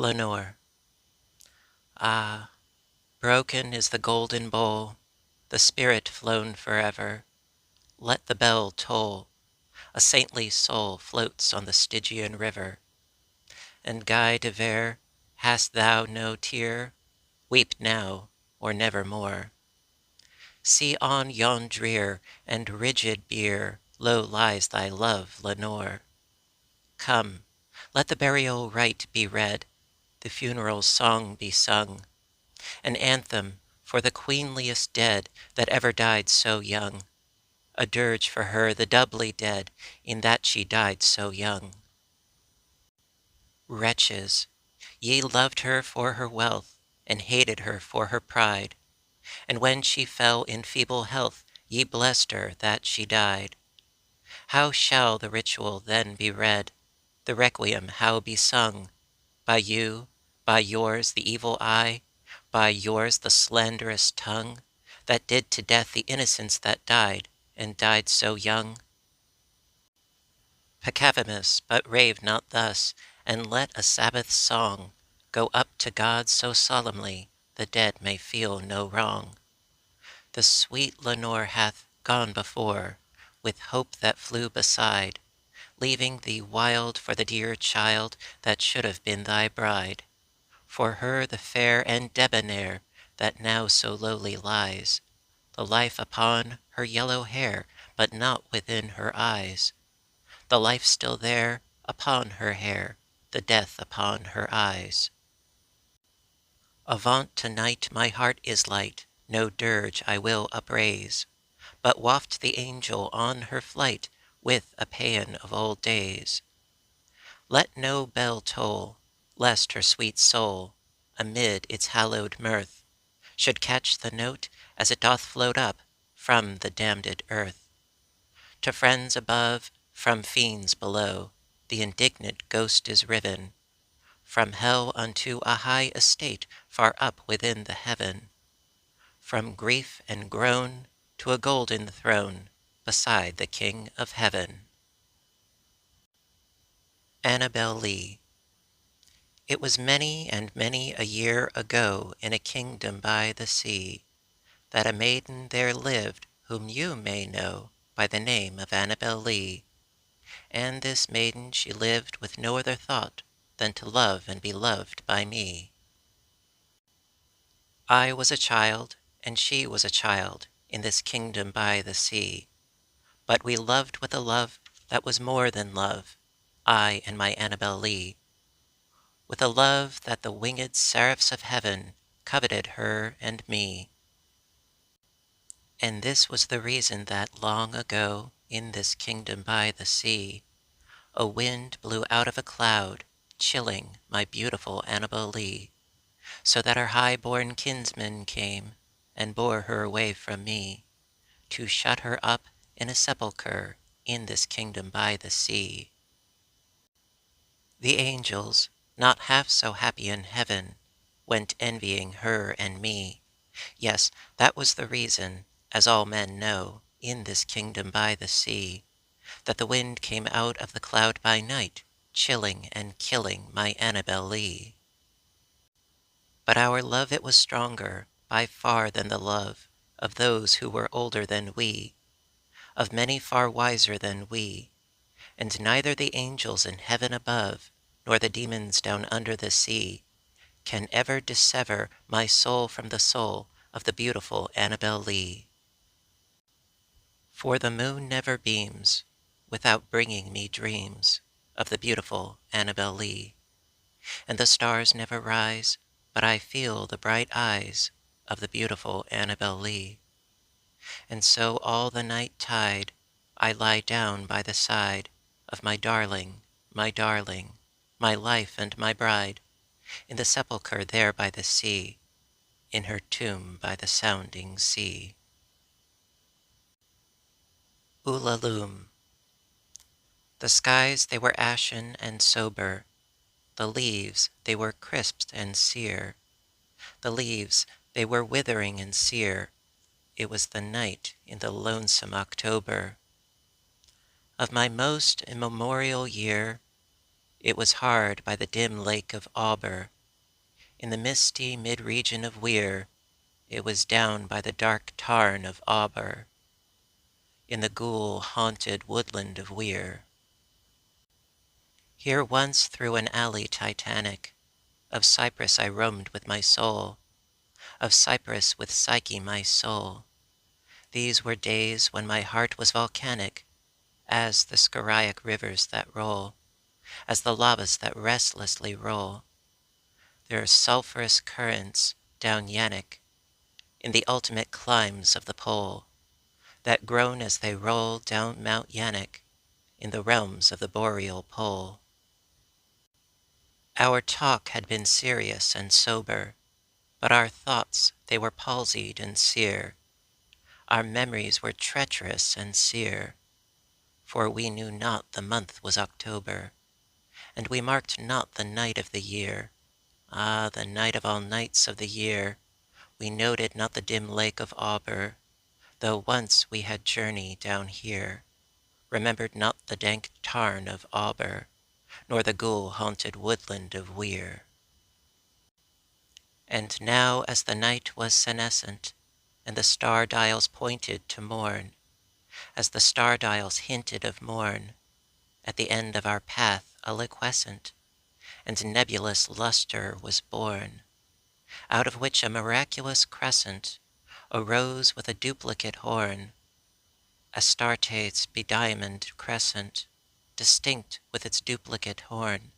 Lenore. Ah, broken is the golden bowl, the spirit flown forever. Let the bell toll. A saintly soul floats on the Stygian river. And Guy de Vere, hast thou no tear? Weep now, or nevermore. See on yon drear and rigid bier, low lies thy love, Lenore. Come, let the burial rite be read, the funeral song be sung, an anthem for the queenliest dead that ever died so young, a dirge for her the doubly dead in that she died so young. Wretches, ye loved her for her wealth, and hated her for her pride, and when she fell in feeble health, ye blessed her that she died. How shall the ritual then be read, the requiem how be sung? By you, by yours the evil eye, by yours the slanderous tongue, that did to death the innocents that died, and died so young? Peccavimus, but rave not thus, and let a Sabbath song go up to God so solemnly, the dead may feel no wrong. The sweet Lenore hath gone before, with hope that flew beside, leaving thee wild for the dear child that should have been thy bride. For her the fair and debonair that now so lowly lies, the life upon her yellow hair, but not within her eyes. The life still there upon her hair, the death upon her eyes. Avaunt to-night, my heart is light, no dirge I will upraise, but waft the angel on her flight with a paean of old days. Let no bell toll, lest her sweet soul, amid its hallowed mirth, should catch the note as it doth float up from the damned earth. To friends above, from fiends below, the indignant ghost is riven, from hell unto a high estate far up within the heaven, from grief and groan to a golden throne beside the King of Heaven. Annabel Lee. It was many and many a year ago, in a kingdom by the sea, that a maiden there lived whom you may know by the name of Annabel Lee. And this maiden she lived with no other thought than to love and be loved by me. I was a child, and she was a child, in this kingdom by the sea. But we loved with a love that was more than love, I and my Annabel Lee, with a love that the winged seraphs of heaven coveted her and me. And this was the reason that long ago, in this kingdom by the sea, a wind blew out of a cloud, chilling my beautiful Annabel Lee, so that her high-born kinsmen came and bore her away from me, to shut her up in a sepulchre in this kingdom by the sea. The angels, not half so happy in heaven, went envying her and me. Yes, that was the reason, as all men know, in this kingdom by the sea, that the wind came out of the cloud by night, chilling and killing my Annabel Lee. But our love it was stronger by far than the love of those who were older than we, of many far wiser than we, and neither the angels in heaven above, nor the demons down under the sea, can ever dissever my soul from the soul of the beautiful Annabel Lee. For the moon never beams without bringing me dreams of the beautiful Annabel Lee, and the stars never rise but I feel the bright eyes of the beautiful Annabel Lee. And so all the night tide I lie down by the side of my darling, my life and my bride, in the sepulchre there by the sea, in her tomb by the sounding sea. Ulalume. The skies they were ashen and sober, the leaves they were crisped and sere, the leaves they were withering and sere, it was the night in the lonesome October. Of my most immemorial year, it was hard by the dim lake of Auber, In the misty mid-region of Weir, it was down by the dark tarn of Auber, in the ghoul-haunted woodland of Weir. Here once through an alley titanic, of cypress I roamed with my soul, of cypress with Psyche my soul. These were days when my heart was volcanic, as the scoriac rivers that roll, as the lavas that restlessly roll. There are sulphurous currents down Yannick, in the ultimate climbs of the pole, that groan as they roll down Mount Yannick, in the realms of the boreal pole. Our talk had been serious and sober, but our thoughts, they were palsied and sere. Our memories were treacherous and sere, for we knew not the month was October, and we marked not the night of the year. Ah, the night of all nights of the year, we noted not the dim lake of Auber, though once we had journeyed down here, remembered not the dank tarn of Auber, nor the ghoul-haunted woodland of Weir. And now as the night was senescent, and the star-dials pointed to morn, as the star-dials hinted of morn, at the end of our path a liquescent and nebulous lustre was born, out of which a miraculous crescent arose with a duplicate horn, Astarte's bediamonded crescent, distinct with its duplicate horn.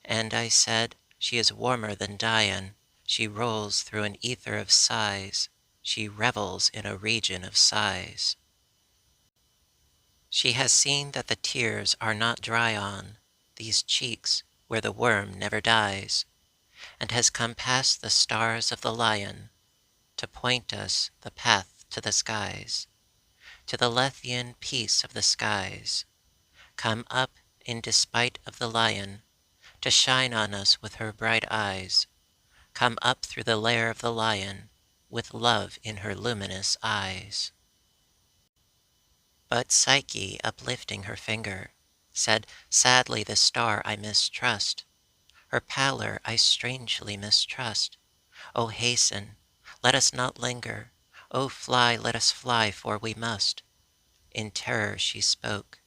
And I said, she is warmer than Dian, she rolls through an ether of sighs, she revels in a region of sighs. She has seen that the tears are not dry on these cheeks where the worm never dies, and has come past the stars of the lion to point us the path to the skies, to the Lethian peace of the skies, come up in despite of the lion, to shine on us with her bright eyes, come up through the lair of the lion, with love in her luminous eyes. But Psyche, uplifting her finger, said, sadly the star I mistrust, her pallor I strangely mistrust. O hasten, let us not linger, O fly, let us fly, for we must. In terror she spoke,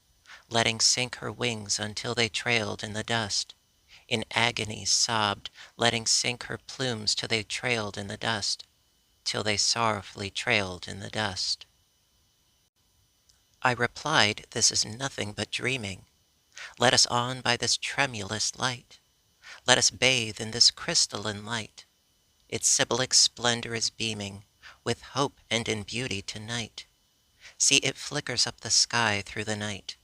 letting sink her wings until they trailed in the dust. In agony sobbed, letting sink her plumes till they trailed in the dust, till they sorrowfully trailed in the dust. I replied, this is nothing but dreaming. Let us on by this tremulous light. Let us bathe in this crystalline light. Its Sibylic splendor is beaming with hope and in beauty tonight. See, it flickers up the sky through the night.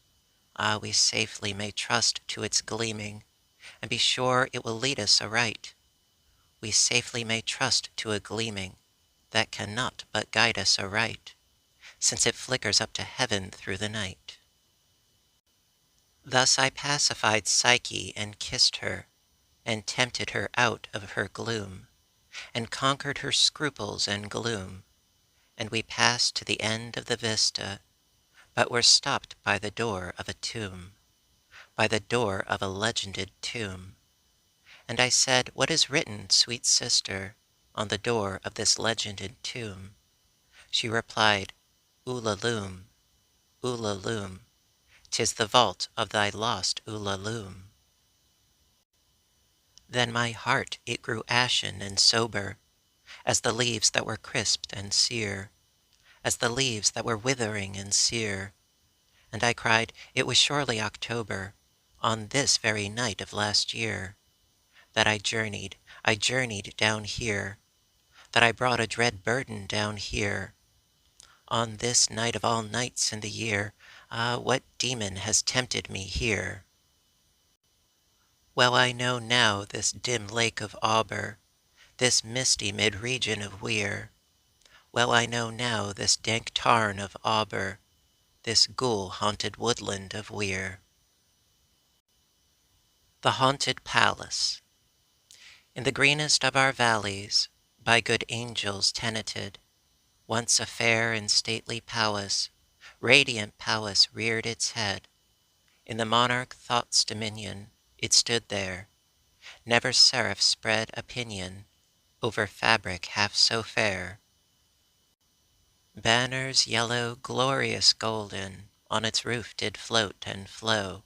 Ah, we safely may trust to its gleaming, and be sure it will lead us aright. We safely may trust to a gleaming that cannot but guide us aright, since it flickers up to heaven through the night. Thus I pacified Psyche and kissed her, and tempted her out of her gloom, and conquered her scruples and gloom, and we passed to the end of the vista, but were stopped by the door of a tomb, by the door of a legended tomb. And I said, what is written, sweet sister, on the door of this legended tomb? She replied, Ulalume, Ulalume, 'tis the vault of thy lost Ulalume. Then my heart it grew ashen and sober, as the leaves that were crisped and sere, as the leaves that were withering and sere. And I cried, it was surely October, on this very night of last year, that I journeyed down here, that I brought a dread burden down here. On this night of all nights in the year, ah, what demon has tempted me here? Well I know now this dim lake of Auber, this misty mid-region of Weir. Well I know now this dank tarn of Auber, this ghoul-haunted woodland of Weir. The Haunted Palace. In the greenest of our valleys, by good angels tenanted, once a fair and stately palace, radiant palace reared its head. In the monarch Thought's dominion it stood there, Never seraph spread a pinion over fabric half so fair. Banners yellow, glorious golden, on its roof did float and flow.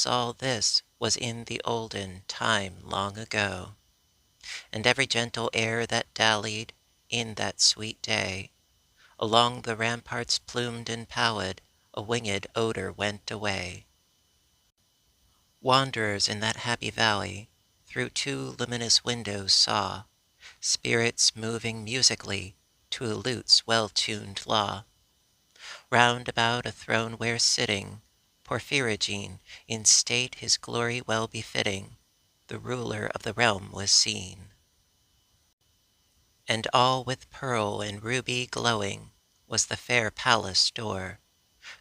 All this was in the olden time long ago. And every gentle air that dallied in that sweet day, along the ramparts plumed and pallid, a winged odor went away. Wanderers in that happy valley, through two luminous windows saw spirits moving musically to a lute's well-tuned law. Round about a throne where sitting, Porphyrogene, in state his glory well befitting, the ruler of the realm was seen. And all with pearl and ruby glowing was the fair palace door,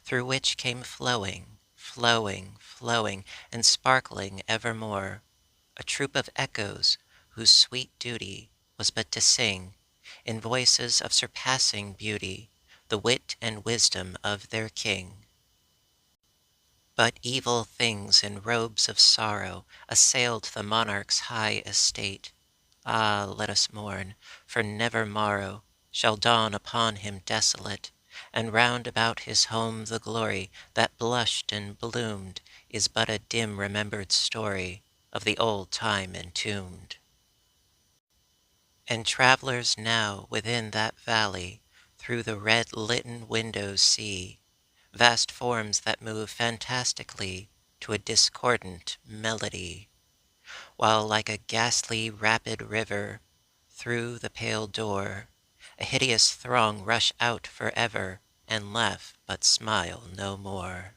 through which came flowing, flowing, flowing, and sparkling evermore, a troop of echoes whose sweet duty was but to sing, in voices of surpassing beauty, the wit and wisdom of their king. But evil things in robes of sorrow assailed the monarch's high estate. Ah, let us mourn, for never morrow shall dawn upon him desolate, and round about his home the glory that blushed and bloomed is but a dim remembered story of the old time entombed. And travelers now within that valley through the red litten windows see vast forms that move fantastically to a discordant melody, while like a ghastly rapid river through the pale door a hideous throng rush out forever and laugh but smile no more.